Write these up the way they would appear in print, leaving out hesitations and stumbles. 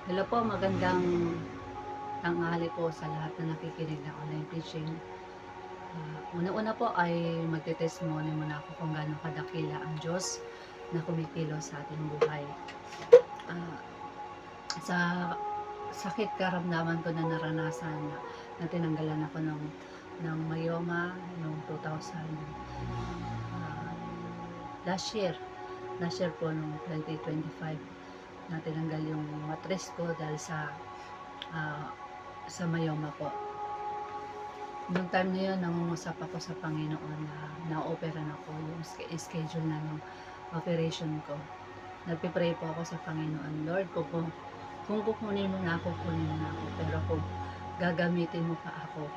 Hello po, magandang tanghali po sa lahat na nakikinig ng online preaching. Una-una po ay magte-testimony muna ako kung gaano kadakila ang Diyos na kumikilos sa ating buhay. Ah, sa sakit karamdaman ko na naranasan na tinanggalan ako ng myoma noong 2000, last year. Last year po noong 2025 na tinanggal yung matres ko dahil ah, sa myoma po. Noong time na yun, nangungusap ako sa Panginoon na na-operan ako yung schedule na ng operation ko. Nagpipray po ako sa Panginoon, Lord, kung kukunin mo na ako, kunin mo na ako. Pero kung gagamitin mo pa ako,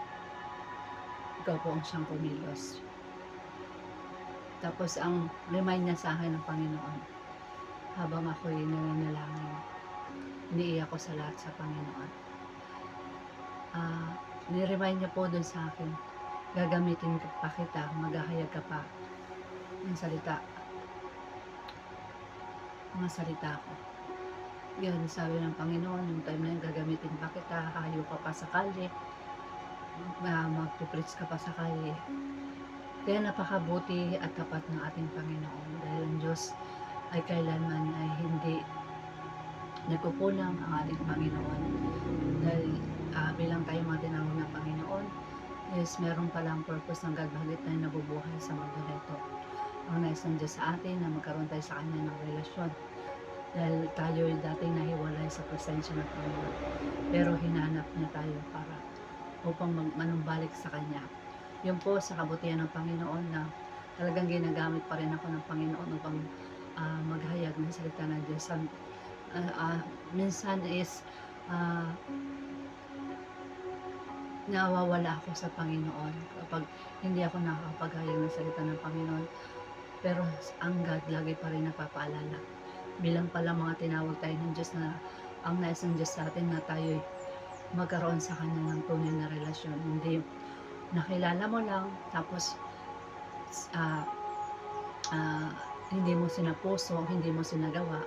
ikaw po ang siyang kumilos. Tapos ang remind niya sa akin ng Panginoon, habang ako'y nananalangin, iniiyak ko sa lahat sa Panginoon. Ni-remind niya po dun sa akin, gagamitin pa kita, maghahayag ka pa ng salita, mga salita ko. Yun, sabi ng Panginoon, yung time na yun, gagamitin pa kita, hayo ka pa sa kalye, magpipreach ka pa sa kalye. Kaya napakabuti at tapat ng ating Panginoon dahil ang Diyos ay kailanman ay hindi nagkukulang ang ating Panginoon. Dahil bilang tayo mga tinawag ng Panginoon, is meron palang purpose ng God bakit tayo nabubuhay sa mundo na ito. Ang nais ng Diyos sa atin na magkaroon tayo sa Kanya ng relasyon. Dahil tayo ay dating nahiwalay sa presensya ng Panginoon. Pero hinanap niya tayo para upang manumbalik sa Kanya. Yun po sa kabutihan ng Panginoon na talagang ginagamit pa rin ako ng Panginoon upang maghayag ng salita ng Diyos. Minsan is nawawala ako sa Panginoon kapag hindi ako nakakapaghayag ng salita ng Panginoon. Pero ang God lagi pa rin napapaalala. Bilang pala mga tinawag tayo ng Diyos na ang nais ng Diyos sa atin na tayo magkaroon sa Kanya ng tunay na relasyon. Hindi nakilala mo lang tapos hindi mo sinapuso, hindi mo sinagawa.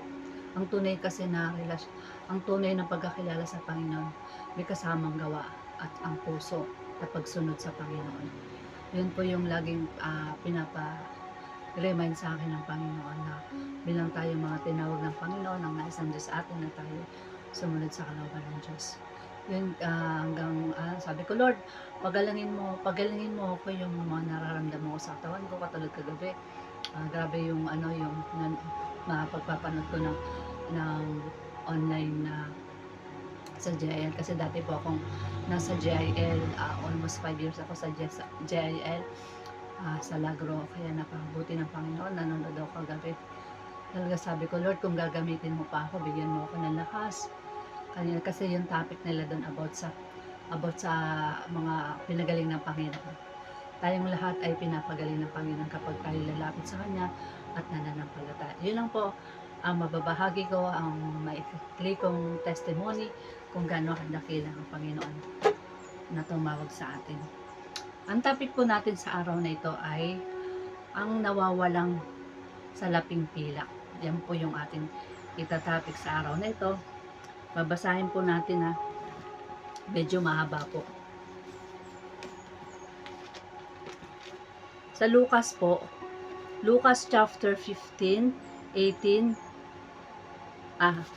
Ang tunay kasi na relasyon, ang tunay na pagkakilala sa Panginoon, may kasamang gawa at ang puso na pagsunod sa Panginoon. Yun po yung laging remind sa akin ng Panginoon na bilang tayo mga tinawag ng Panginoon, ang nais ng Diyos sa atin na tayo sumunod sa kalooban ng Diyos. Yun, hanggang sabi ko, Lord, pagalangin mo ako yung mga nararamdaman ko sa katawan ko, katulad kagabi. Grabe yung mapagpapanood ko ng online na sa JIL kasi dati po akong nasa JIL, almost 5 years ako sa JIL sa Lagro, kaya napakabuti ng Panginoon, nanonood ako kagabi. Talaga sabi ko, Lord, kung gagamitin mo pa ako, bigyan mo ako ng lakas. Kanina kasi yung topic nila doon about sa mga pinagaling ng Panginoon. Tayong lahat ay pinapagaling ng Panginoon kapag tayo lalapit sa Kanya at nananampalataya. Yun lang po ang mababahagi ko, ang maikli kong testimony kung gaano kadakila ang Panginoon na tumawag sa atin. Ang topic po natin sa araw na ito ay ang nawawalang salaping pilak. Yan po yung ating itatopic sa araw na ito. Babasahin po natin medyo mahaba po. Sa Lucas po, Lucas chapter 15, 18,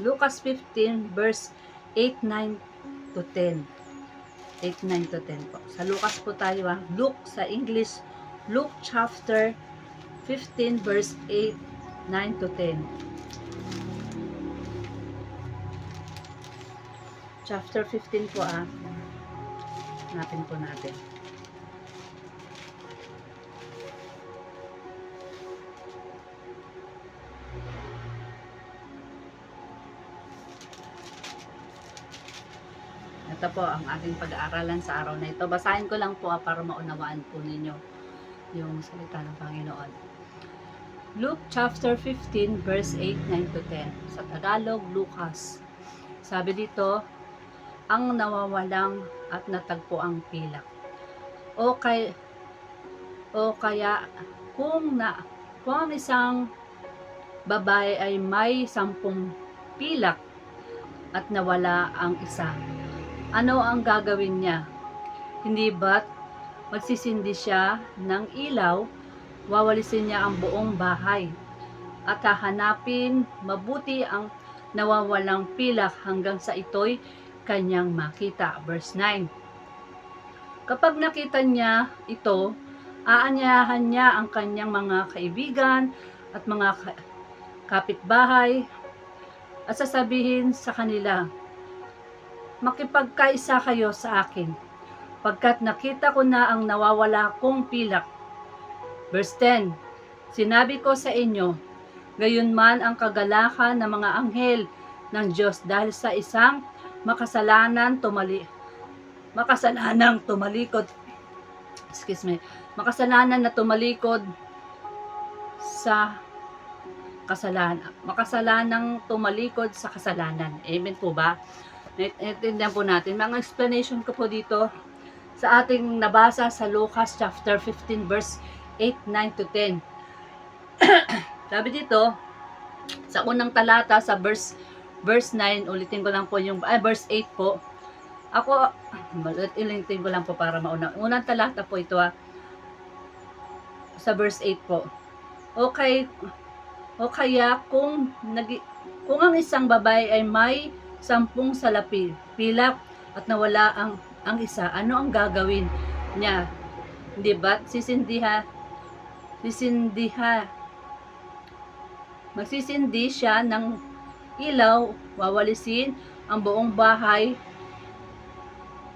Lucas 15 verse 8, 9 to 10. 8, 9 to 10 po. Sa Lucas po tayo Luke sa English, Luke chapter 15 verse 8, 9 to 10. Chapter 15 po hanapin po natin. Ito po ang ating pag-aaralan sa araw na ito. Basahin ko lang po para maunawaan po ninyo yung salita ng Panginoon. Luke chapter 15 verse 8, 9 to 10. Sa Tagalog, Lucas. Sabi dito, ang nawawalang at natagpo ang pilak. O kaya kung ang isang babae ay may 10 pilak at nawala ang isa. Ano ang gagawin niya? Hindi ba't magsisindi siya ng ilaw, wawalisin niya ang buong bahay, at hahanapin mabuti ang nawawalang pilak hanggang sa ito'y kanyang makita. Verse 9. Kapag nakita niya ito, aanyayahan niya ang kanyang mga kaibigan at mga kapitbahay at sasabihin sa kanila, makipagkaisa kayo sa akin, pagkat nakita ko na ang nawawala kong pilak. Verse 10, sinabi ko sa inyo, gayon man ang kagalakan ng mga anghel ng Diyos dahil sa isang makasalanang na tumalikod sa kasalanan. Amen po ba? Naintindihan po natin. Mga explanation ko po dito sa ating nabasa sa Lucas chapter 15 verse 8, 9 to 10. Sabi dito, sa unang talata sa verse 9, ulitin ko lang po yung verse 8 po. Ulitin ko lang po para mauna. Unang talata po ito sa verse 8 po. Okay, o kaya kung ang isang babae ay may 10 salapi, pilak at nawala ang isa, ano ang gagawin niya? Di ba? Magsisindi siya ng ilaw, wawalisin ang buong bahay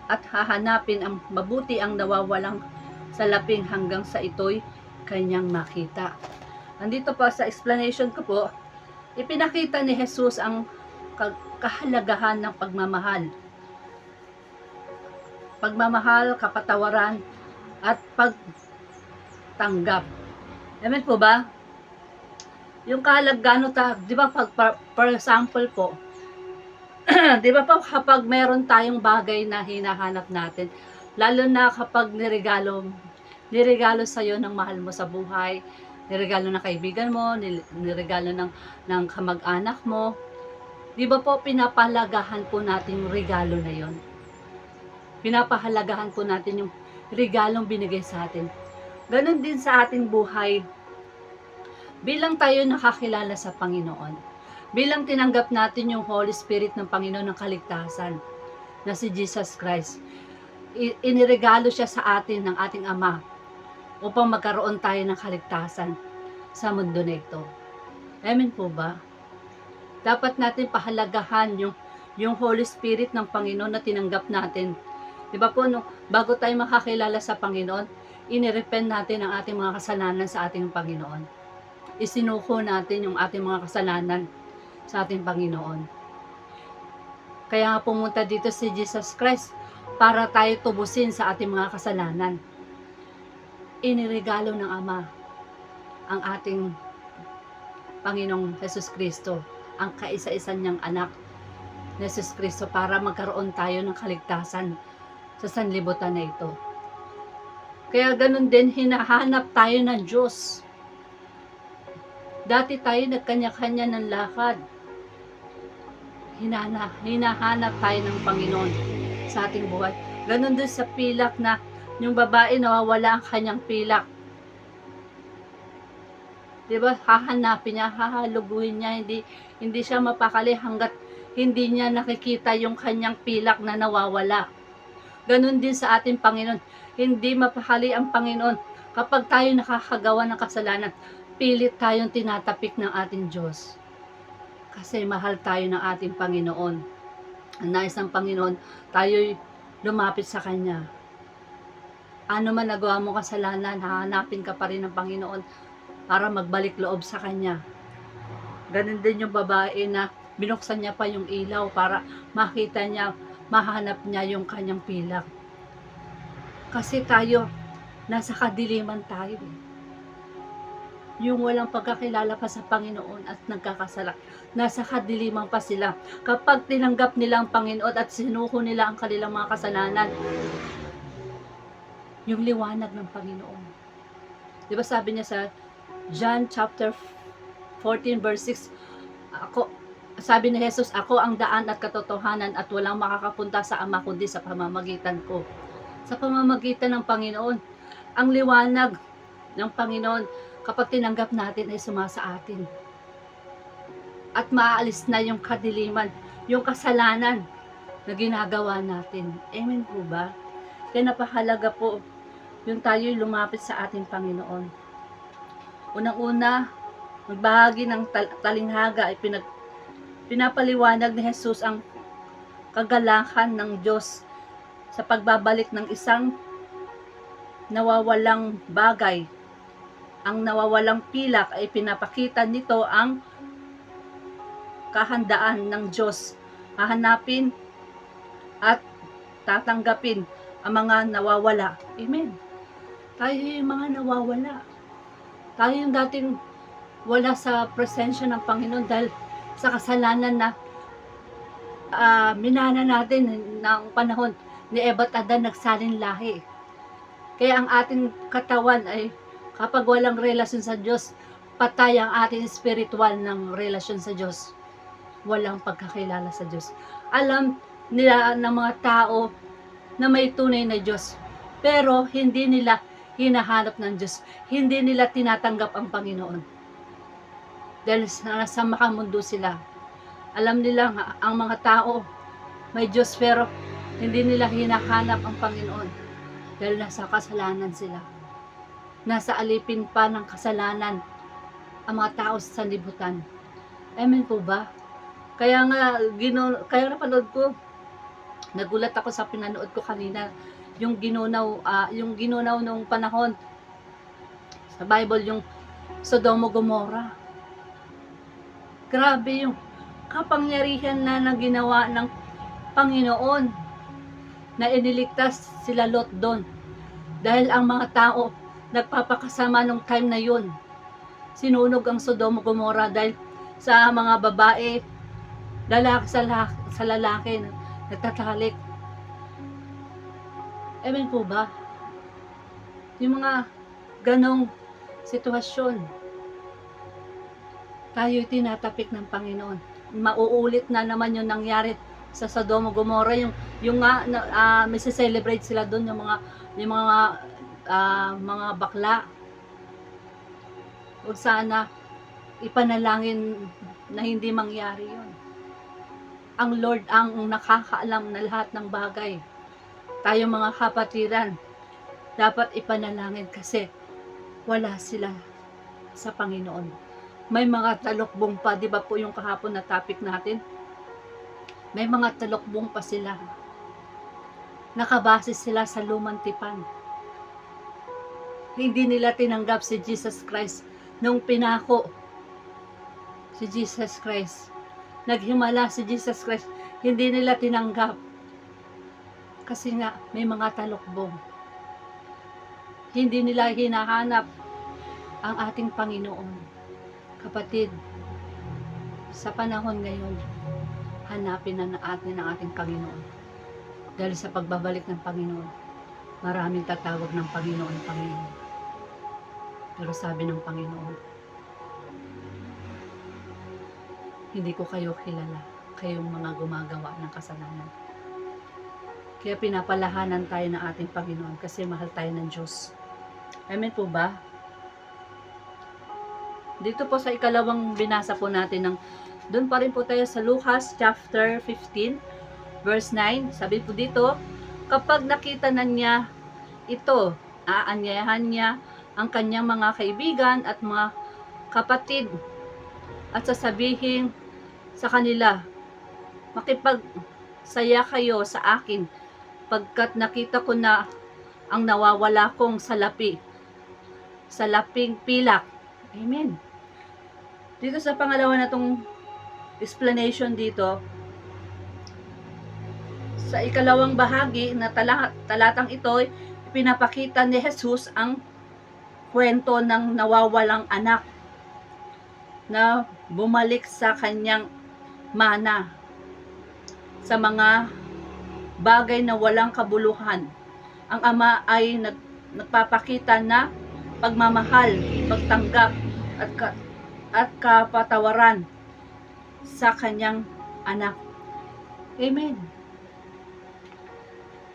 at hahanapin ang mabuti ang nawawalang salaping hanggang sa ito'y kanyang makita. Andito pa sa explanation ko po, ipinakita ni Jesus ang kahalagahan ng pagmamahal. Pagmamahal, kapatawaran, at pagtanggap. Amen po ba? Yung kahalagahan, di ba, for example po, di ba po kapag meron tayong bagay na hinahanap natin, lalo na kapag niregalo sa'yo ng mahal mo sa buhay, niregalo ng kaibigan mo, niregalo ng kamag-anak mo, di ba po pinapahalagahan po natin yung regalo na yon? Pinapahalagahan po natin yung regalong binigay sa atin. Ganon din sa ating buhay. Bilang tayo nakakilala sa Panginoon, bilang tinanggap natin yung Holy Spirit ng Panginoon ng kaligtasan, na si Jesus Christ, iniregalo siya sa atin ng ating Ama upang magkaroon tayo ng kaligtasan sa mundo na ito. Amen po ba? Dapat natin pahalagahan yung Holy Spirit ng Panginoon na tinanggap natin. Di ba po, bago tayo makakilala sa Panginoon, inirepent natin ang ating mga kasalanan sa ating Panginoon. Isinuko natin yung ating mga kasalanan sa ating Panginoon. Kaya nga pumunta dito si Jesus Christ para tayo tubusin sa ating mga kasalanan. Iniregalo ng Ama ang ating Panginoong Jesus Kristo, ang kaisa-isa niyang anak na Jesus Kristo, para magkaroon tayo ng kaligtasan sa sanlibutan na ito. Kaya ganun din, hinahanap tayo ng Diyos. Dati tayo nagkanya-kanya ng lakad. Hinahanap tayo ng Panginoon sa ating buhay. Ganun din sa pilak, na yung babae nawawala ang kanyang pilak. Diba? Hahanapin niya, hahaluguhin niya, hindi siya mapakali hanggat hindi niya nakikita yung kanyang pilak na nawawala. Ganun din sa ating Panginoon. Hindi mapakali ang Panginoon kapag tayo nakakagawa ng kasalanan. Pilit tayong tinatapik ng ating Diyos. Kasi mahal tayo ng ating Panginoon. Ang nais ng Panginoon, tayo'y lumapit sa Kanya. Ano man nagawa mo kasalanan, hahanapin ka pa rin ng Panginoon para magbalik loob sa Kanya. Ganun din yung babae na binuksan niya pa yung ilaw para makita niya, mahanap niya yung kanyang pilak. Kasi tayo, nasa kadiliman tayo. Yung walang pagkakilala pa sa Panginoon at nagkakasala, nasa kadiliman pa sila. Kapag tinanggap nila ang Panginoon at sinuko nila ang kanilang mga kasalanan, yung liwanag ng Panginoon. Diba sabi niya sa John chapter 14 verse 6, Sabi ni Jesus, ako ang daan at katotohanan at walang makakapunta sa Ama kundi sa pamamagitan ko. Sa pamamagitan ng Panginoon. Ang liwanag ng Panginoon, kapag tinanggap natin, ay sumasa atin. At maaalis na yung kadiliman, yung kasalanan na ginagawa natin. Amen po ba? Kaya napahalaga po yung tayo'y lumapit sa ating Panginoon. Unang-una, magbahagi ng talinghaga ay pinapaliwanag ni Jesus ang kagalakan ng Diyos sa pagbabalik ng isang nawawalang bagay. Ang nawawalang pilak ay pinapakita nito ang kahandaan ng Diyos. Hahanapin at tatanggapin ang mga nawawala. Amen. Tayo yung mga nawawala. Tayo yung dating wala sa presensya ng Panginoon dahil sa kasalanan na minana natin ng panahon ni Eva at Adan, nagsalin lahi. Kaya ang ating katawan ay kapag walang relasyon sa Diyos, patay ang ating spiritual ng relasyon sa Diyos. Walang pagkakilala sa Diyos. Alam nila ng mga tao na may tunay na Diyos, pero hindi nila hinahanap ng Diyos. Hindi nila tinatanggap ang Panginoon. Dahil nasa makamundo sila. Alam nila ang mga tao may Diyos, pero hindi nila hinahanap ang Panginoon. Dahil nasa kasalanan sila. Nasa alipin pa ng kasalanan ang mga tao sa sanlibutan. Amen po ba? Kaya nga, kaya napanood ko, nagulat ako sa pinanood ko kanina, yung ginunaw nung panahon sa Bible, yung Sodoma Gomorrah. Grabe yung kapangyarihan na ginawa ng Panginoon na iniligtas sila Lot doon. Dahil ang mga tao nagpapakasama nung time na yun. Sinunog ang Sodoma Gomorrah dahil sa mga babae, lalaki sa lalaki, nagtatalik. Amen po ba? Yung mga ganong sitwasyon, tayo'y tinatapik ng Panginoon. Mauulit na naman yung nangyari sa Sodoma Gomorrah, yung may celebrate sila doon, yung mga bakla. Huwag sana ipanalangin na hindi mangyari yun. Ang Lord ang nakakaalam na lahat ng bagay. Tayo mga kapatiran, dapat ipanalangin kasi wala sila sa Panginoon. May mga talokbong pa, di ba po yung kahapon na topic natin? May mga talokbong pa sila. Nakabase sila sa lumang tipan. Hindi nila tinanggap si Jesus Christ nung pinako si Jesus Christ. Naghimala si Jesus Christ, hindi nila tinanggap. Kasi nga, may mga talokbong. Hindi nila hinahanap ang ating Panginoon. Kapatid, sa panahon ngayon, hanapin na natin ang ating Panginoon. Dahil sa pagbabalik ng Panginoon, maraming tatawag ng Panginoon, Panginoon. Pero sabi ng Panginoon, hindi ko kayo kilala, kayong mga gumagawa ng kasalanan. Kaya pinapalahanan tayo ng ating Panginoon kasi mahal tayo ng Diyos. Amen po ba? Dito po sa ikalawang binasa po natin, doon pa rin po tayo sa Lucas chapter 15, verse 9. Sabi po dito, kapag nakita na niya ito, aanyayahan niya ang kanyang mga kaibigan at mga kapatid at sasabihin sa kanila, makipagsaya kayo sa akin pagkat nakita ko na ang nawawala kong salaping pilak. Amen. Dito sa pangalawa na tong explanation dito, sa ikalawang bahagi na talatang ito, pinapakita ni Jesus ang kwento ng nawawalang anak na bumalik sa kanyang mana sa mga bagay na walang kabuluhan. Ang ama ay nagpapakita na pagmamahal, pagtanggap at kapatawaran. sa kanyang anak. Amen.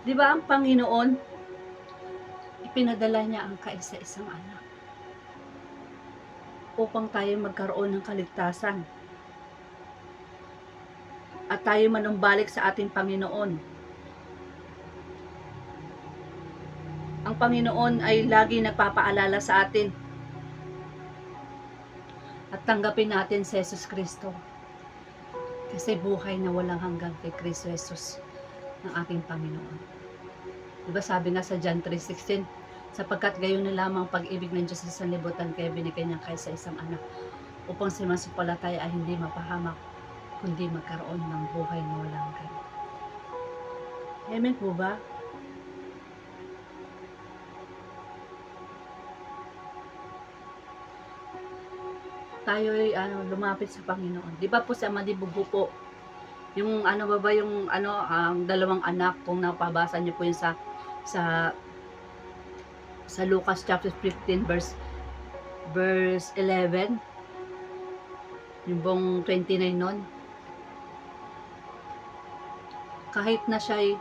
Di ba ang Panginoon, ipinadala niya ang kaisa-isang anak upang tayo magkaroon ng kaligtasan at tayo manumbalik sa ating Panginoon. Ang Panginoon ay lagi nagpapaalala sa atin at tanggapin natin si Jesus Kristo. Kasi buhay na walang hanggan kay Kristo Jesus ng ating Panginoon. Diba sabi nga sa John 3:16, sapagkat gayon na lamang pag-ibig ng Diyos sa sanlibutan kaya binigay niya kaysa isang anak upang si masumpalataya ay hindi mapahamak kundi magkaroon ng buhay na walang hanggan. Amen po ba? Tayo ay lumapit sa Panginoon. Di ba po sa Madibugo po, yung ang dalawang anak, kung napabasa niyo po yun sa Lucas chapter 15 verse 11, yung buong 29 nun, kahit na siya ay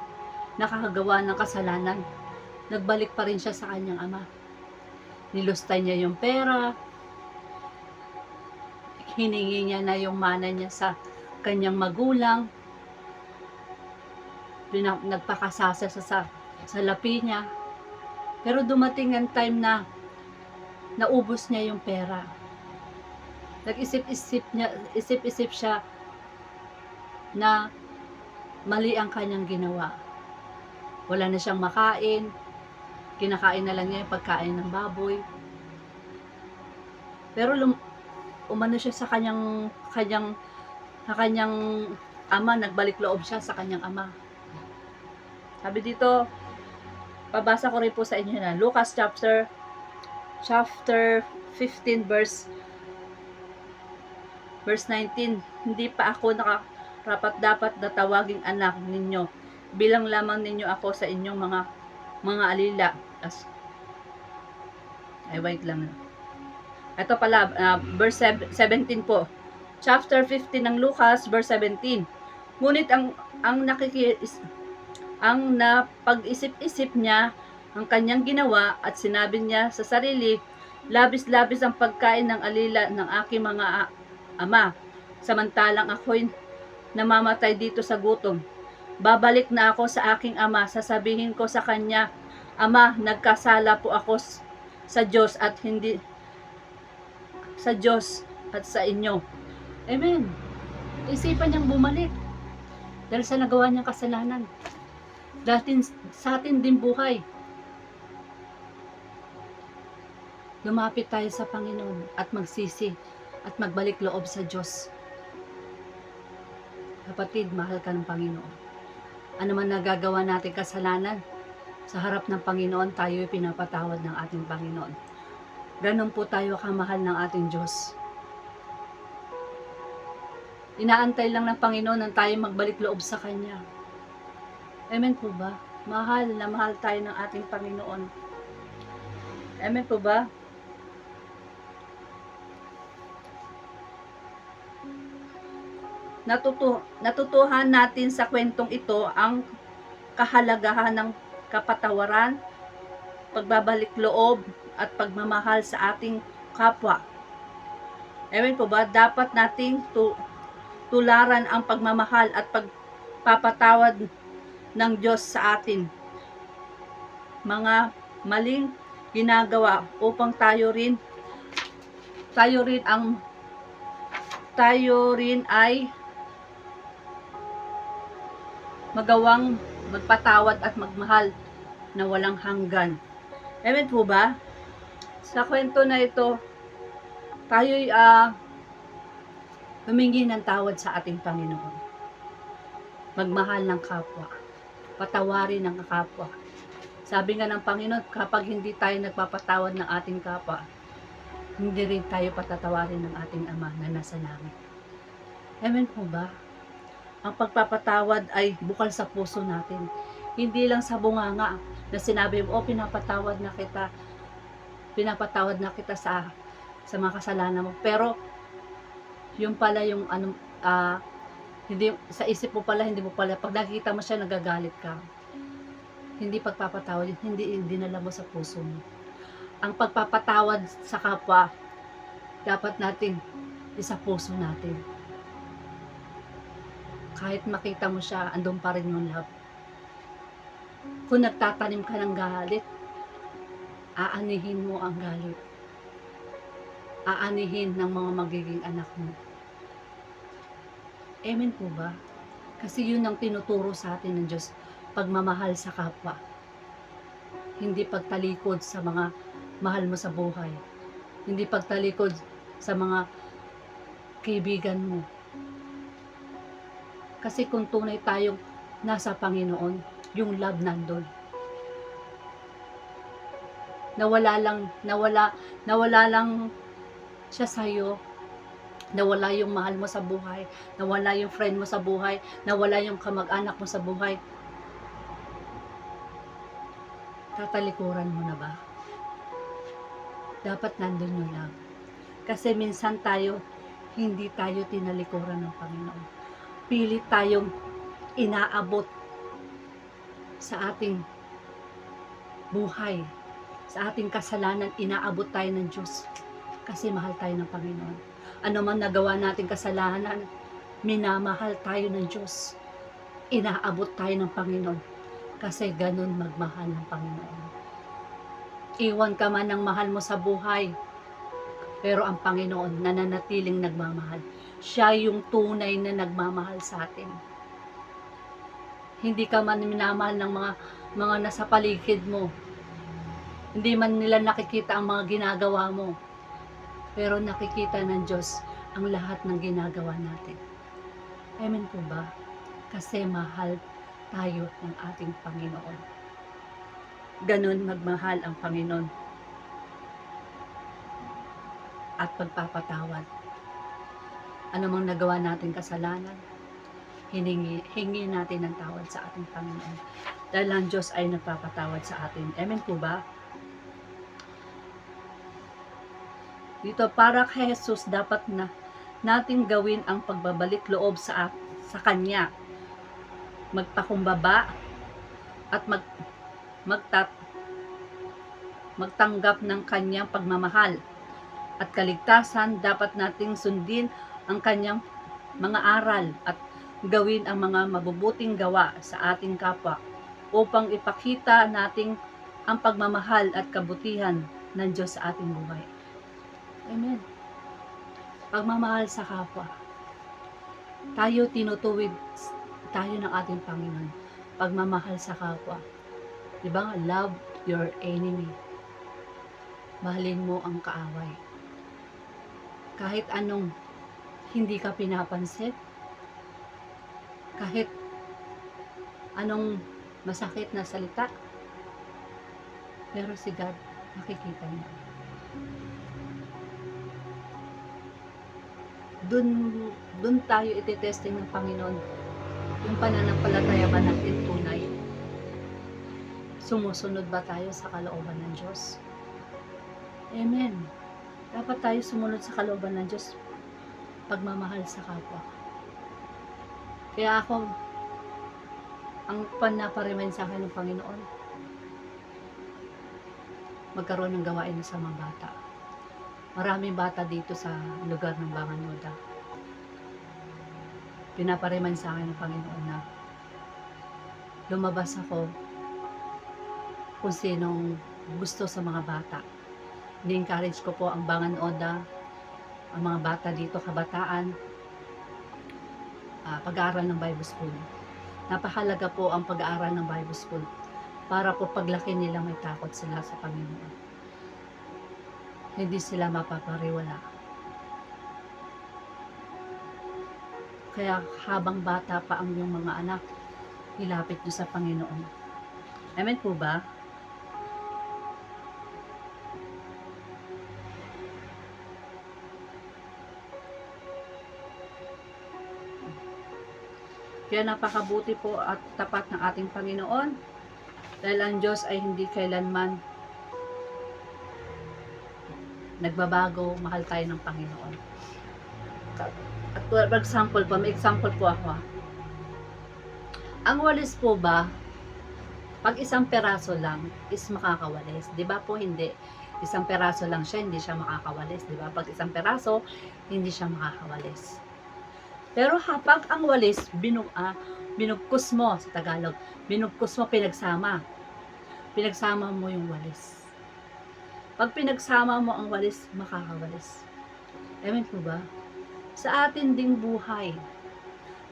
nakakagawa ng kasalanan, nagbalik pa rin siya sa kanyang ama. Nilustay niya yung pera, hiningi niya na yung mana niya sa kanyang magulang, nagpakasasa sa lapi niya. Pero dumating ang time na naubos niya yung pera. Nag-isip siya na mali ang kanyang ginawa. Wala na siyang makain, kinakain na lang niya yung pagkain ng baboy. Pero umano siya sa kanyang ama, nagbalik loob siya sa kanyang ama. Sabi dito, pabasa ko rin po sa inyo na Lucas chapter 15 verse 19. Hindi pa ako dapat na tawaging anak ninyo, bilang lamang ninyo ako sa inyong mga alila. Wait lang. Ito pala, verse 17 po. Chapter 15 ng Lucas, verse 17. Ngunit ang napag-isip-isip niya ang kanyang ginawa at sinabi niya sa sarili, labis-labis ang pagkain ng alila ng aking mga ama, samantalang ako'y namamatay dito sa gutom. Babalik na ako sa aking ama, sasabihin ko sa kanya, Ama, nagkasala po ako sa Diyos at sa inyo. Amen. Isipan niyang bumalik dahil sa nagawa niyang kasalanan. Dahil sa atin din buhay. Lumapit tayo sa Panginoon at magsisi at magbalik loob sa Diyos. Kapatid, mahal ka ng Panginoon. Ano man nagagawa natin kasalanan, sa harap ng Panginoon tayo pinapatawad ng ating Panginoon. Ganon po tayo kamahal ng ating Diyos. Inaantay lang ng Panginoon na tayo magbalik loob sa Kanya. Amen po ba? Mahal na mahal tayo ng ating Panginoon. Amen po ba? Natutuhan natin sa kwentong ito ang kahalagahan ng kapatawaran, pagbabalik loob, at pagmamahal sa ating kapwa. Amen po ba? Dapat nating tularan ang pagmamahal at pagpapatawad ng Diyos sa atin. Mga maling ginagawa upang tayo rin ay magawang magpatawad at magmahal na walang hanggan. Amen po ba? Sa kwento na ito, tayo'y humingi ng tawad sa ating Panginoon. Magmahal ng kapwa. Patawarin ng kapwa. Sabi nga ng Panginoon, kapag hindi tayo nagpapatawad ng ating kapwa, hindi rin tayo patatawarin ng ating Ama na nasa langit. Amen po ba? Ang pagpapatawad ay bukal sa puso natin. Hindi lang sa bunganga na sinabi mo, pinapatawad na kita sa mga kasalanan mo. Pero, yung pala yung ah, hindi sa isip mo pala, hindi mo pala, pag nakikita mo siya nagagalit ka. Hindi pagpapatawad yun, hindi dinala mo sa puso mo. Ang pagpapatawad sa kapwa, dapat natin isa puso natin. Kahit makita mo siya, andun pa rin yung love. Kung nagtatanim ka ng galit, aanihin mo ang galit. Aanihin ng mga magiging anak mo. Amen po ba? Kasi yun ang tinuturo sa atin ng Diyos, pagmamahal sa kapwa. Hindi pagtalikod sa mga mahal mo sa buhay. Hindi pagtalikod sa mga kaibigan mo. Kasi kung tunay tayong nasa Panginoon, yung love nandun. Nawala lang siya sa'yo. Nawala yung mahal mo sa buhay. Nawala yung friend mo sa buhay. Nawala yung kamag-anak mo sa buhay. Tatalikuran mo na ba? Dapat nandun yung love. Kasi minsan hindi tayo tinalikuran ng Panginoon. Pilit tayong inaabot sa ating buhay, sa ating kasalanan, inaabot tayo ng Diyos. Kasi mahal tayo ng Panginoon. Ano man nagawa nating kasalanan, minamahal tayo ng Diyos. Inaabot tayo ng Panginoon. Kasi ganun magmahal ng Panginoon. Iwan ka man ng mahal mo sa buhay, pero ang Panginoon nananatiling nagmamahal. Siya yung tunay na nagmamahal sa atin. Hindi ka man minamahal ng mga nasa paligid mo. Hindi man nila nakikita ang mga ginagawa mo. Pero nakikita ng Diyos ang lahat ng ginagawa natin. Amen po ba? Kasi mahal tayo ng ating Panginoon. Ganun magmahal ang Panginoon. At pagpapatawad. Ano mang nagawa natin kasalanan, hingi natin ng tawad sa ating Panginoon. Dahil ang Diyos ay nagpapatawad sa atin. Amen po ba? Dito, para kay Jesus, dapat na natin gawin ang pagbabalik loob sa Kanya. Magpakumbaba at magtanggap ng Kanyang pagmamahal at kaligtasan. Dapat nating sundin ang Kanyang mga aral at gawin ang mga mabubuting gawa sa ating kapwa upang ipakita nating ang pagmamahal at kabutihan ng Diyos sa ating buhay. Amen. Pagmamahal sa kapwa. Tayo tinutuwid tayo ng ating Panginoon. Pagmamahal sa kapwa. Diba? Love your enemy. Mahalin mo ang kaaway. Kahit anong hindi ka pinapansin, kahit anong masakit na salita, pero si God nakikita niya. Dun tayo ititesting ng Panginoon yung pananampalataya ba natin tunay. Sumusunod ba tayo sa kalooban ng Diyos? Amen. Dapat tayo sumunod sa kalooban ng Diyos. Pagmamahal sa kapwa. Kaya ako, ang panaparemind sa akin ng Panginoon, magkaroon ng gawain sa mga bata. Maraming bata dito sa lugar ng Banganuda. Pinaparemind sa akin ng Panginoon na lumabas ako kung sinong gusto sa mga bata. Ni-encourage ko po ang Banganuda, ang mga bata dito, kabataan, pag-aaral ng Bible School. Napakahalaga po ang pag-aaral ng Bible School para po paglaki nila may takot sila sa Panginoon. Hindi sila mapapariwala. Kaya habang bata pa ang iyong mga anak, ilapit niyo sa Panginoon. Amen po ba? Kaya napakabuti po at tapat ng ating Panginoon dahil ang Diyos ay hindi kailanman nagbabago, mahal tayo ng Panginoon. At for example po, may example po ako. Ang walis po ba, pag isang peraso lang is makakawalis, 'di ba po hindi? Isang peraso lang siya, hindi siya makakawalis, 'di ba? Pag isang peraso, hindi siya makakawalis. Pero kapag ang walis binugkos mo sa Tagalog, binugkos mo, pinagsama mo yung walis. Pag pinagsama mo ang walis, makakawalis. Amen po ba? Sa atin ding buhay,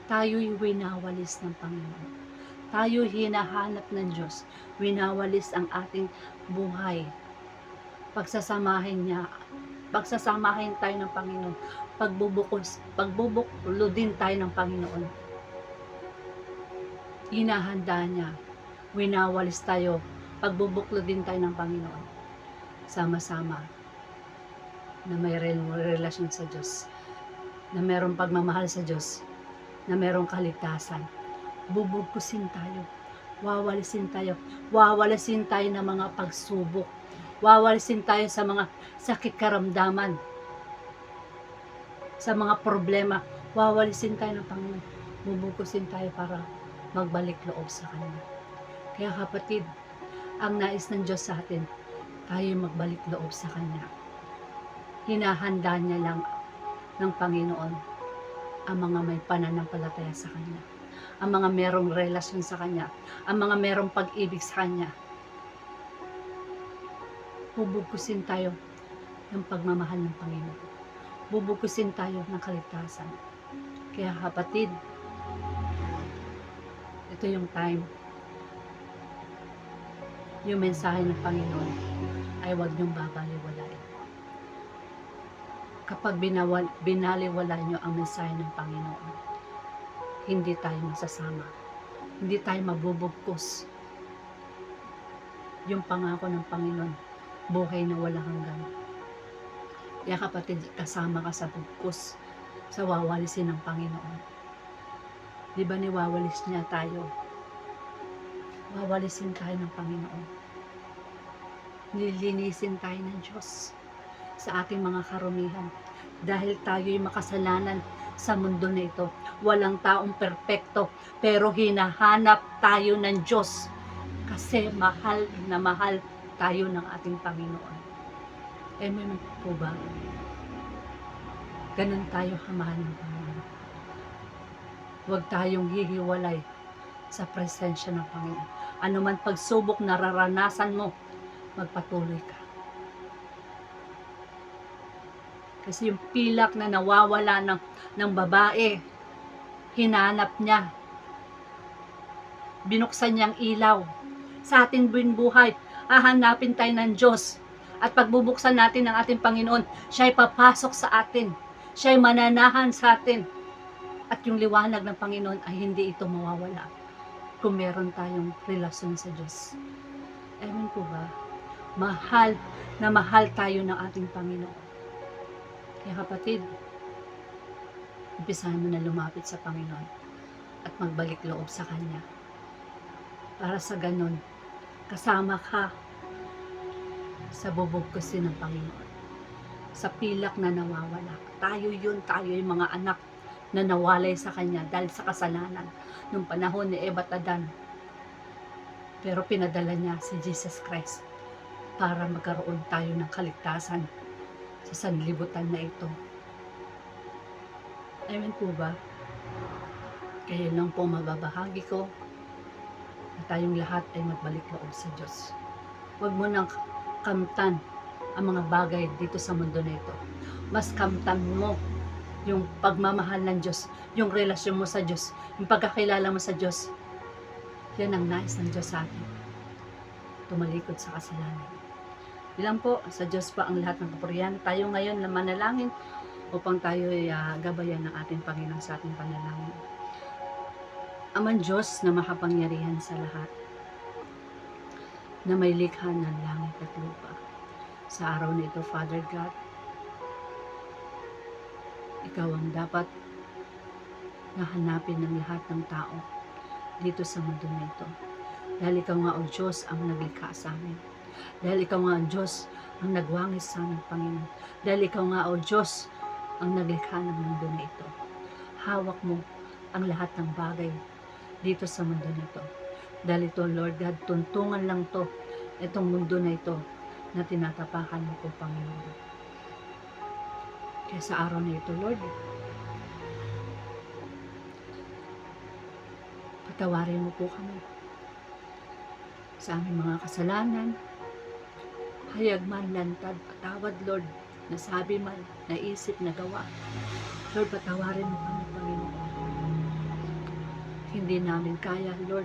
tayo'y winawalis ng Panginoon. Tayo hinahanap ng Diyos. Winawalis ang ating buhay. Pagsasamahin tayo ng Panginoon. Pagbubuklodin tayo ng Panginoon. Hinahanda niya. Winawalis tayo. Pagbubuklodin tayo ng Panginoon. Sama-sama na may relasyon sa Diyos. Na mayroong pagmamahal sa Diyos. Na mayroong kaligtasan. Bubugkusin tayo. Wawalisin tayo ng mga pagsubok. Wawalisin tayo sa mga sakit karamdaman. Sa mga problema. Wawalisin tayo ng Panginoon. Bubugkusin tayo para magbalik loob sa Kanya. Kaya kapatid, ang nais ng Diyos sa atin, tayo magbalik loob sa Kanya. Hinahanda niya lang ng Panginoon ang mga may pananampalataya sa Kanya. Ang mga merong relasyon sa Kanya. Ang mga merong pag-ibig sa Kanya. Bubugkusin tayo ng pagmamahal ng Panginoon. Bubugkusin tayo ng kaligtasan. Kaya kapatid, ito yung time. Yung mensahe ng Panginoon ay huwag niyong babaliwalain. Kapag binaliwala niyo ang mensahe ng Panginoon, hindi tayo masasama. Hindi tayo mabubugkos. Yung pangako ng Panginoon, buhay na walang hanggan. Kaya kapatid, kasama ka sa bugkos, sa wawalisin ng Panginoon. Di ba niwawalis niya tayo? Wawalisin tayo ng Panginoon. Nililinisin tayo ng Diyos sa ating mga karumihan. Dahil tayo'y makasalanan sa mundo na ito. Walang taong perpekto, pero hinahanap tayo ng Diyos. Kasi mahal na mahal tayo ng ating Panginoon. Amen po ba? Ganun tayo kamahal ng Panginoon. Huwag tayong hihiwalay sa presensya ng Panginoon. Ano man pagsubok nararanasan mo, magpatuloy ka. Kasi yung pilak na nawawala ng babae, hinanap niya. Binuksan niyang ilaw. Sa ating buhay, hahanapin tayo ng Diyos. At pagbubuksan natin ng ating Panginoon, siya'y papasok sa atin. Siya'y mananahan sa atin. At yung liwanag ng Panginoon ay hindi ito mawawala kung meron tayong relasyon sa Diyos. Amen po ba? Mahal na mahal tayo ng ating Panginoon. Kaya kapatid, umpisahan mo na lumapit sa Panginoon at magbalik loob sa Kanya. Para sa ganon, kasama ka sa bubugkusin ng Panginoon. Sa pilak na nawawala. Tayo yung mga anak na nawalay sa Kanya dahil sa kasalanan nung panahon ni Eva at Adan. Pero pinadala niya si Jesus Christ para magkaroon tayo ng kaligtasan sa sanlibutan na ito. Amen po ba? Kaya lang po mababahagi ko na tayong lahat ay magbalik loob sa Diyos. Huwag mo nang kamtan ang mga bagay dito sa mundo na ito. Mas kamtan mo yung pagmamahal ng Diyos, yung relasyon mo sa Diyos, yung pagkakilala mo sa Diyos. Yan ang nais ng Diyos sa atin. Tumalikod sa kasalanan. Ilan po, sa Diyos pa ang lahat ng kapurihan. Tayo ngayon na manalangin upang tayo ay gabayan ng ating Panginoon sa ating panalangin. Amang Diyos na makapangyarihan sa lahat, na may likha ng langit at lupa. Sa araw na ito, Father God, Ikaw ang dapat nahanapin ng lahat ng tao dito sa mundo na ito. Dahil Ikaw nga, O Diyos, ang naglikha sa amin. Dahil Ikaw nga, O Diyos, ang nagwangis sa amin, Panginoon. Dahil Ikaw nga, O Diyos, ang naglikha ng mundo na ito. hawak mo ang lahat ng bagay dito sa mundo nito. Dahil ito, Lord God, tuntungan lang to, itong mundo na ito, na tinatapakan mo po, Panginoon. Kaya sa araw na ito, Lord, patawarin mo po kami sa aming mga kasalanan, hayag man, lantad, patawad, Lord, nasabi man, naisip, nagawa. Lord, patawarin mo kami, Panginoon. Hindi namin kaya, Lord,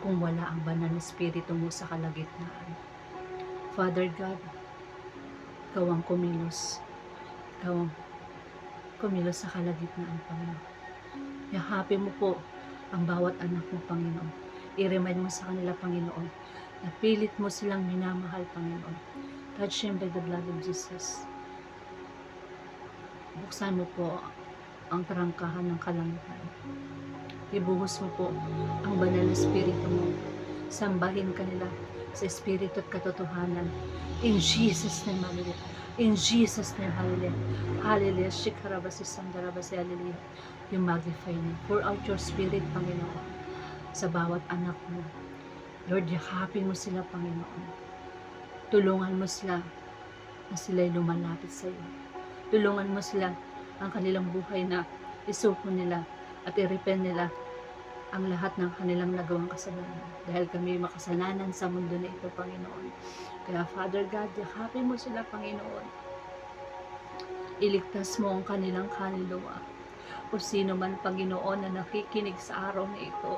kung wala ang banal na Espiritu mo sa kalagitnaan. Father God, ikaw ang kumilos. Ikaw ang kumilos sa kalagitnaan, Panginoon. Yakapin mo po ang bawat anak mo, Panginoon. I-remind mo sa kanila, Panginoon, na pilit mo silang minamahal, Panginoon. Touch him by the blood of Jesus. Buksan mo po ang trangkahan ng kalangitan. Ibuhos mo po ang banal na Espiritu mo. Sambahin kanila sa Espiritu at katotohanan. In Jesus' name, hallelujah. In Jesus' name, hallelujah. Hallelujah. Shikarabasi, sandarabasi, hallelujah. You magnify me. Pour out your Spirit, Panginoon, sa bawat anak mo. Lord, yakapin mo sila, Panginoon. Tulungan mo sila na sila'y lumalapit sa iyo. Tulungan mo sila ang kanilang buhay na isuko nila at i-repent nila ang lahat ng kanilang nagawang kasalanan. Dahil kami makasalanan sa mundo na ito, Panginoon. Kaya, Father God, yakapin mo sila, Panginoon. Iligtas mo ang kanilang kaluluwa. O sino man, Panginoon, na nakikinig sa araw na ito.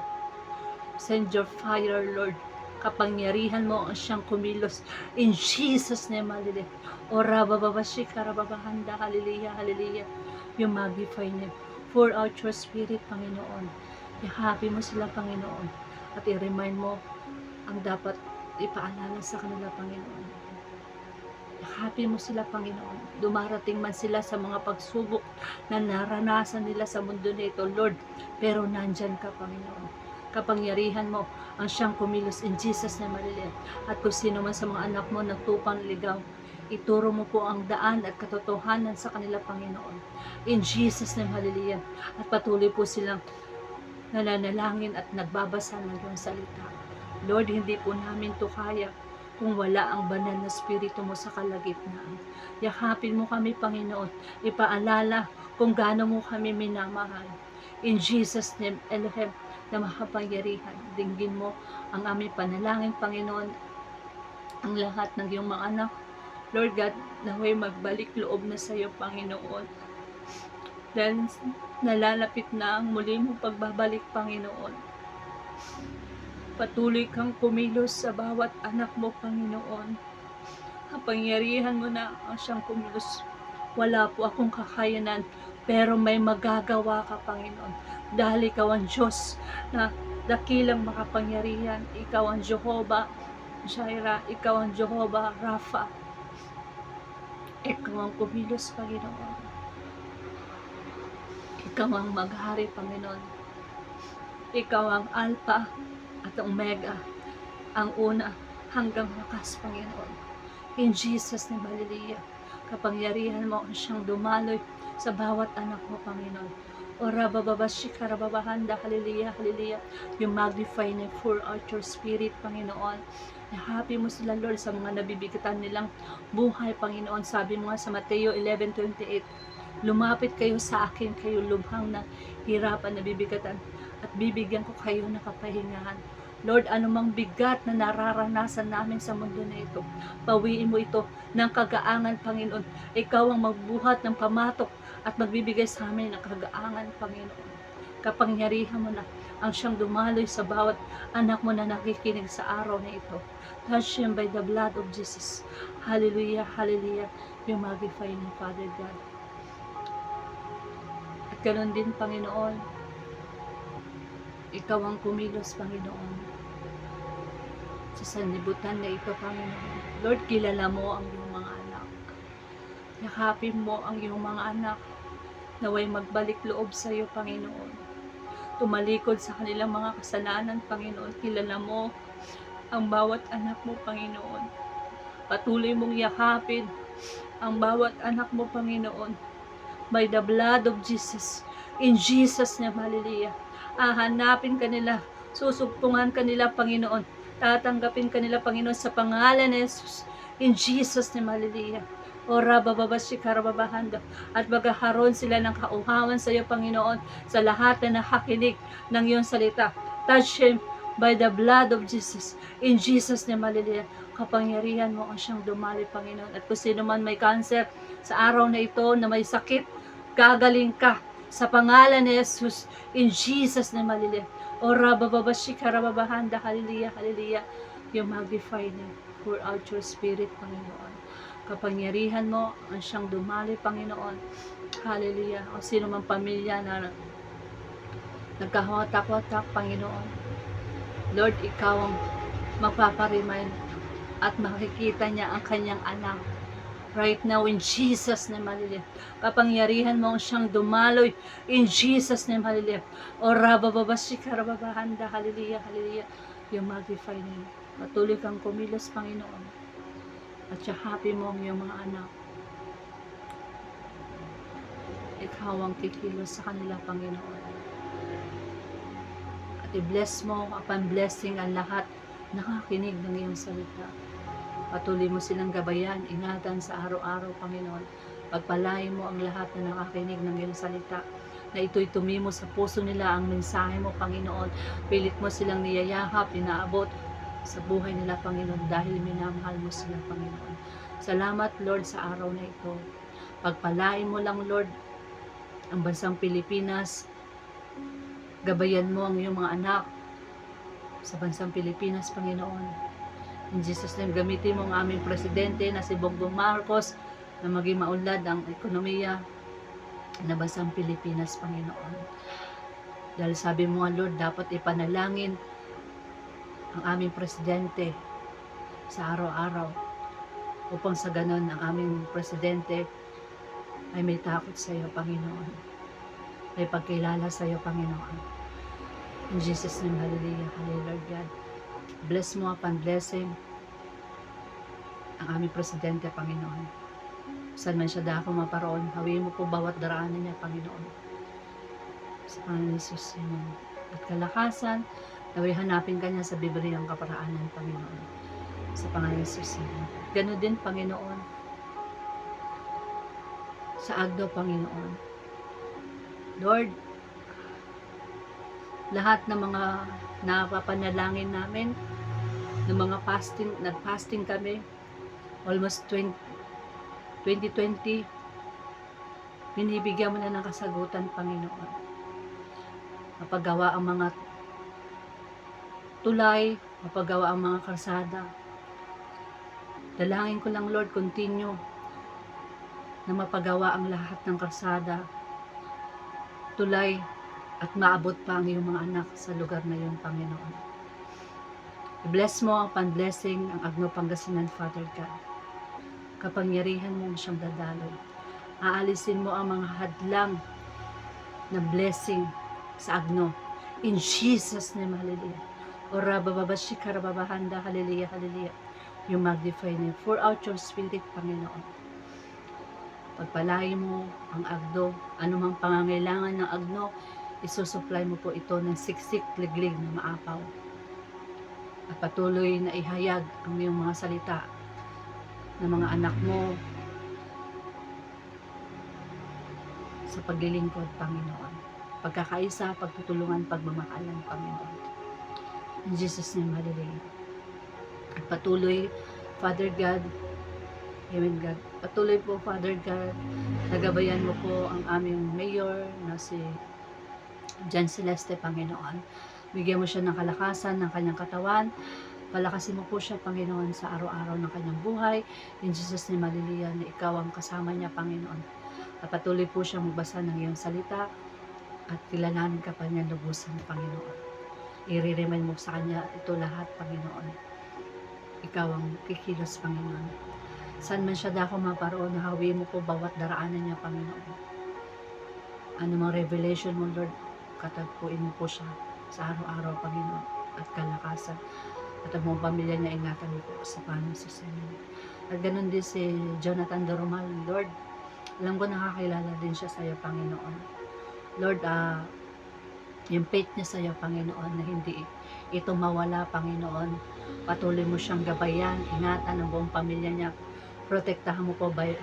Send your fire, Lord. Kapangyarihan mo ang siyang kumilos. In Jesus' name, hallelujah. O rabababashika, rababahanda, hallelujah, hallelujah. You magnify name. Pour out your Spirit, Panginoon. Yakapin mo sila, Panginoon. At i-remind mo ang dapat ipaalala sa kanila, Panginoon. Yakapin mo sila, Panginoon. Dumarating man sila sa mga pagsubok na naranasan nila sa mundo na ito, Lord. Pero nandyan ka, Panginoon. Kapangyarihan mo ang siyang kumilos in Jesus' name, hallelujah. At kung sino man sa mga anak mo nagtupang ligaw, ituro mo po ang daan at katotohanan sa kanila, Panginoon. In Jesus' name, hallelujah. At patuloy po silang nananalangin at nagbabasa ng iyong salita. Lord, hindi po namin to kaya kung wala ang banal na Espiritu mo sa kalagitnaan. Yakapin mo kami, Panginoon. Ipaalala kung gaano mo kami minamahal. In Jesus' name, Elohim, na makapangyarihan, dinggin mo ang aming panalangin, Panginoon, ang lahat ng iyong mga anak. Lord God, naway magbalik loob na sa iyo, Panginoon. Dahil nalalapit na ang muli mong pagbabalik, Panginoon. Patuloy kang kumilos sa bawat anak mo, Panginoon. Kapangyarihan mo na ang siyang kumilos. Wala po akong kakayanan, pero may magagawa ka, Panginoon. Dahil ikaw ang Diyos na dakilang makapangyarihan. Ikaw ang Jehovah Jireh, ikaw ang Jehovah Rapha. Ikaw ang kumilos, Panginoon. Ikaw ang maghari, Panginoon. Ikaw ang Alpha at Omega, ang una hanggang wakas, Panginoon. In Jesus' name, hallelujah. Kapangyarihan mo ang siyang dumaloy sa bawat anak mo, Panginoon. O rabababashika, rababahanda, hallelujah, hallelujah. You magnify and pour out your Spirit, Panginoon. Happy mo sila, Lord, sa mga nabibigatan nilang buhay, Panginoon. Sabi mo nga sa Mateo 11:28, lumapit kayo sa akin, kayo lubhang na hirapan, nabibigatan, at bibigyan ko kayo ng kapahingahan. Lord, anumang bigat na nararanasan namin sa mundo na ito, pawiin mo ito ng kagaangan, Panginoon. Ikaw ang magbuhat ng pamatok at magbibigay sa amin ng kagaangan, Panginoon. Kapangyarihan mo na ang siyang dumaloy sa bawat anak mo na nakikinig sa araw na ito. Touch him by the blood of Jesus. Hallelujah, hallelujah. You magnify mo, Father God. At ganoon din, Panginoon, ikaw ang kumilos, Panginoon, sa sanlibutan na ito, Panginoon. Lord, kilala mo ang iyong mga anak. Yakapin mo ang iyong mga anak, naway magbalik loob sa iyo, Panginoon. Tumalikod sa kanilang mga kasalanan, Panginoon. Kilala mo ang bawat anak mo, Panginoon. Patuloy mong yakapin ang bawat anak mo, Panginoon. By the blood of Jesus, In Jesus name, hallelujah. Hahanapin kanila, susugpungan kanila, Panginoon. Tatanggapin kanila, Panginoon, sa pangalan ni Jesus. In Jesus name, hallelujah. Ora bababashi karababahanda. At maghaharon sila ng kauhawan sa iyo, Panginoon, sa lahat na nakakinig ng iyong salita. Touch him by the blood of Jesus. In Jesus name, hallelujah. Kapangyarihan mo ang siyang dumali, Panginoon. At kung sino man may cancer sa araw na ito, na may sakit, gagaling ka sa pangalan ni Jesus. In Jesus name, hallelujah. Ora bababashi karababahanda. Hallelujah, hallelujah. You magnify name. Pour out your spirit, Panginoon. Kapangyarihan mo ang siyang dumali, Panginoon. Hallelujah. O sino man pamilya na nagkahawatak-watak, Panginoon. Lord, ikaw ang magpaparemind at makikita niya ang kanyang anak. Right now, in Jesus' name, hallelujah. Kapangyarihan mo ang siyang dumaloy. In Jesus' name, hallelujah. O rabababashika, rababahanda, hallelujah, hallelujah. You magnify name. Patuloy kang kumilos, Panginoon. At yakapin mo ang iyong mga anak. Ikaw ang kikilos sa kanila, Panginoon. At i-bless mo, upon blessing ang lahat nakakinig ng iyong salita. Patuloy mo silang gabayan, ingatan sa araw-araw, Panginoon. Pagpalain mo ang lahat na nakakinig ng iyong salita, na ito'y tumimo sa puso nila ang mensahe mo, Panginoon. Pilit mo silang niyayakap, inaabot sa buhay nila, Panginoon, dahil minamahal mo sila, Panginoon. Salamat, Lord, sa araw na ito. Pagpalain mo lang, Lord, ang bansang Pilipinas. Gabayan mo ang iyong mga anak sa bansang Pilipinas, Panginoon. In Jesus' name, gamitin mo ang aming presidente na si Bongbong Marcos na maging maunlad ang ekonomiya na bansang Pilipinas, Panginoon. Dahil sabi mo nga, Lord, dapat ipanalangin ang aming presidente sa araw-araw upang sa ganon ang aming presidente ay may takot sa iyo, Panginoon. May pagkilala sa iyo, Panginoon. In Jesus' name, hallelujah, hallelujah, Lord God. Bless mo upon blessing ang aming presidente, Panginoon. Saan man siya dako maparoon, hawiin mo po bawat daraanan niya, Panginoon. Sa pangalan ni Jesus, amen. At kalakasan, naway hanapin ka niya sa Bibliang kaparaanan, Panginoon. Sa pangalan ni Jesus, amen. Ganun din, Panginoon, sa Agno, Panginoon. Lord, lahat ng mga napapanalangin namin, ng mga fasting, nag-fasting kami, almost 2020, binibigyan mo na ng kasagutan, Panginoon. Mapagawa ang mga tulay, mapagawa ang mga kalsada. Dalangin ko lang, Lord, continue na mapagawa ang lahat ng kalsada, tulay, at maabot pa ang iyong mga anak sa lugar na yun, Panginoon. I-bless mo ang pan-blessing ang Agno Pangasinan, Father God. Kapangyarihan mo siyang dadaloy. Aalisin mo ang mga hadlang na blessing sa Agno. In Jesus' name, hallelujah. O rabababashi karababahanda, hallelujah, hallelujah. You magnify name. Pour out your spirit, Panginoon. Pagpalain mo ang Agno, anumang pangangailangan ng Agno, isusupply mo po ito ng siksik, liglig na maapaw. At patuloy na ihayag ang iyong mga salita ng mga anak mo sa paglilingkod, Panginoon. Pagkakaisa, pagtutulungan, pagmamahalan, Panginoon. In Jesus' name, hallelujah. At patuloy, Father God, Amen, God. Patuloy po, Father God, nagabayan mo po ang aming mayor na si Jan Celeste, Panginoon. Bigyan mo siya ng kalakasan ng kanyang katawan. Palakasin mo po siya, Panginoon, sa araw-araw ng kanyang buhay. In Jesus' name, hallelujah, na ikaw ang kasama niya, Panginoon. At patuloy po siya magbasa ng iyong salita at kilalanin ka pa niya lubusan, Panginoon. I-remind mo sa kanya ito lahat, Panginoon. Ikaw ang kikilos, Panginoon. Saan man siya dako maparoon, hawiin mo po bawat daraanan niya, Panginoon. Ano mang revelation mo, Lord, katagpuin mo po siya sa araw-araw, Panginoon, at kalakasan. At ang mga pamilya niya, ingatan mo po sa panang susunod. At ganun din si Jonathan Doromal, Lord, alam ko nakakilala din siya sa iyo, Panginoon. Lord, yung faith niya sa iyo, Panginoon, na hindi ito mawala, Panginoon. Patuloy mo siyang gabayan, ingatan ang buong pamilya niya. Protektahan mo po by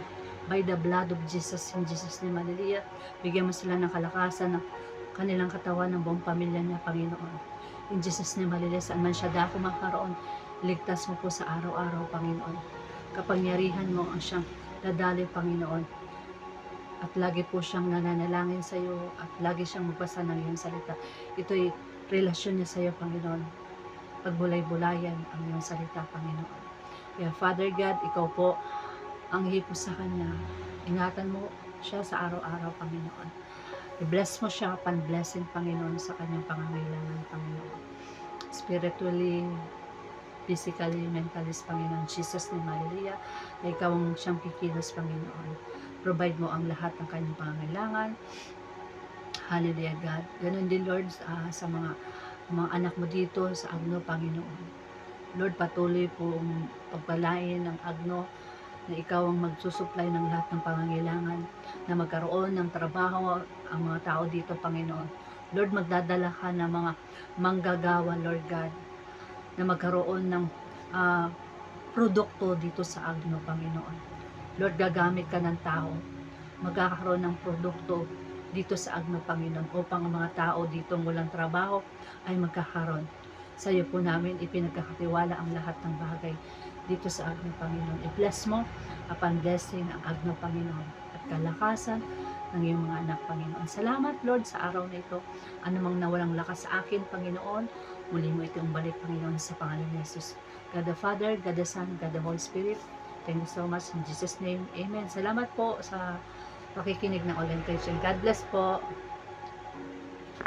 the blood of Jesus, in Jesus name, hallelujah. Bigyan mo sila ng kalakasan ng kanilang katawan, ng buong pamilya niya, Panginoon. In Jesus name, hallelujah. Saan man siya dako makaroon, ligtas mo po sa araw-araw, Panginoon. Kapangyarihan mo ang siyang dadali, Panginoon. At lagi po siyang nananalangin sa iyo at lagi siyang magbasa ng iyong salita. Ito'y relasyon niya sa iyo, Panginoon. Pagbulay-bulayan ang iyong salita, Panginoon. Kaya Father God, ikaw po ang hipos sa kanya. Ingatan mo siya sa araw-araw, Panginoon. I-bless mo siya, pan-blessing, Panginoon, sa kanyang pangangailangan, Panginoon. Spiritually, physically, mentally, Panginoon. Jesus name, hallelujah. Na ikaw ang siyang kikilos, Panginoon. Provide mo ang lahat ng kanyang pangangailangan. Hallelujah, God. Ganun din, Lord, sa mga anak mo dito sa Agno, Panginoon. Lord, patuloy pong pagpalain ng Agno na ikaw ang magsusupply ng lahat ng pangangailangan, na magkaroon ng trabaho ang mga tao dito, Panginoon. Lord, magdadala ka ng mga manggagawa, Lord God, na magkaroon ng produkto dito sa Agno, Panginoon. Lord, gagamit ka ng tao, magkakaroon ng produkto dito sa Agno, Panginoon, upang ang mga tao dito walang trabaho ay magkakaroon. Sa iyo po namin ipinagkakatiwala ang lahat ng bagay dito sa Agno, Panginoon. I-bless mo upon blessing ang Agno, Panginoon, at kalakasan ng iyong mga anak, Panginoon. Salamat, Lord, sa araw na ito. Anumang nawalang lakas sa akin, Panginoon, muli mo itong balik, Panginoon, sa pangalan ni Jesus. God the Father, God the Son, God the Holy Spirit. Thank you so much in Jesus' name. Amen. Salamat po sa pakikinig ng Online Christian. God bless po.